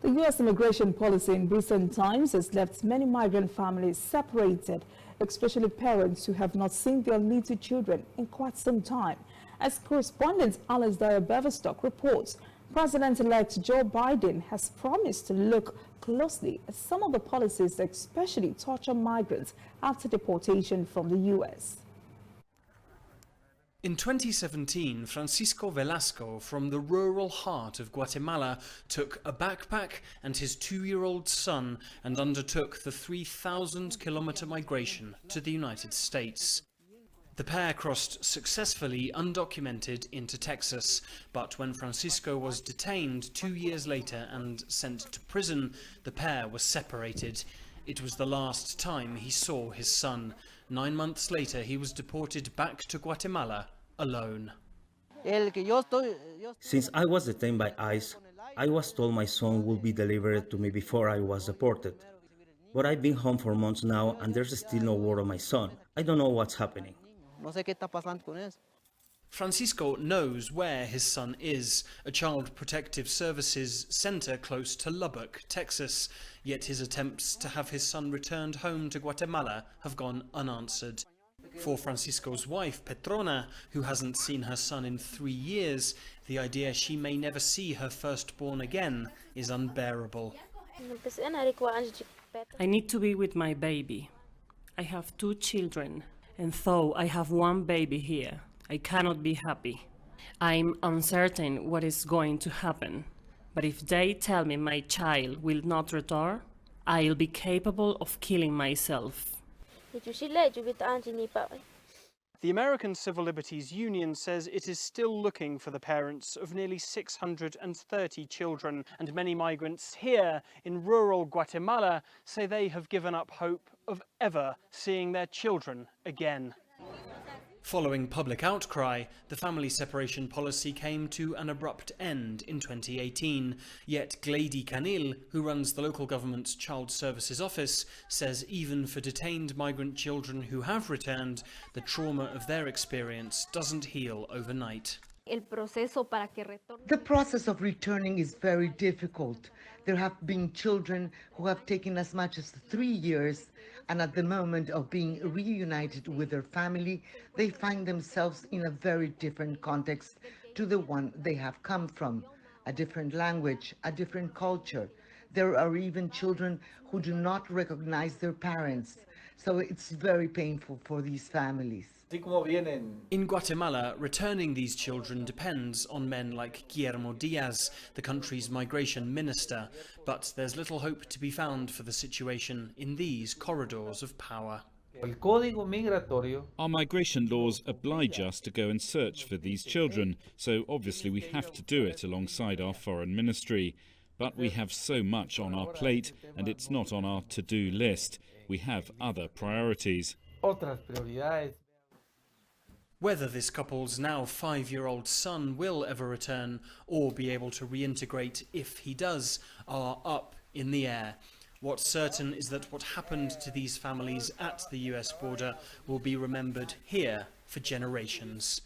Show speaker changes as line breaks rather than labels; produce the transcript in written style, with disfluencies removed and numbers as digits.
The U.S. immigration policy in recent times has left many migrant families separated, especially parents who have not seen their little children in quite some time. As correspondent Alice Dyer-Beverstock reports, President-elect Joe Biden has promised to look closely at some of the policies that especially touch on migrants after deportation from the U.S.
In 2017, Francisco Velasco from the rural heart of Guatemala took a backpack and his 2-year-old son and undertook the 3,000-kilometer migration to the United States. The pair crossed successfully undocumented into Texas, but when Francisco was detained 2 years later and sent to prison, the pair were separated. It was the last time he saw his son. 9 months later, he was deported back to Guatemala alone.
Since I was detained by ICE, I was told my son would be delivered to me before I was deported. But I've been home for months now and there's still no word of my son. I don't know what's happening.
Francisco knows where his son is, a Child Protective Services center close to Lubbock, Texas. Yet his attempts to have his son returned home to Guatemala have gone unanswered. For Francisco's wife, Petrona, who hasn't seen her son in 3 years, the idea she may never see her firstborn again is unbearable.
I need to be with my baby. I have 2 children, and though I have 1 baby here, I cannot be happy. I'm uncertain what is going to happen, but if they tell me my child will not return, I'll be capable of killing myself.
The American Civil Liberties Union says it is still looking for the parents of nearly 630 children, and many migrants here in rural Guatemala say they have given up hope of ever seeing their children again. Following public outcry, the family separation policy came to an abrupt end in 2018. Yet Glady Canil, who runs the local government's Child Services Office, says even for detained migrant children who have returned, the trauma of their experience doesn't heal overnight.
The process of returning is very difficult. There have been children who have taken as much as 3 years, and at the moment of being reunited with their family, they find themselves in a very different context to the one they have come from. A different language, a different culture. There are even children who do not recognize their parents. So it's very painful for these families.
In Guatemala, returning these children depends on men like Guillermo Diaz, the country's migration minister, but there's little hope to be found for the situation in these corridors of power.
Our migration laws oblige us to go and search for these children, so obviously we have to do it alongside our foreign ministry. But we have so much on our plate, and it's not on our to-do list. We have other priorities.
Whether this couple's now 5-year-old son will ever return or be able to reintegrate if he does are up in the air. What's certain is that what happened to these families at the US border will be remembered here for generations.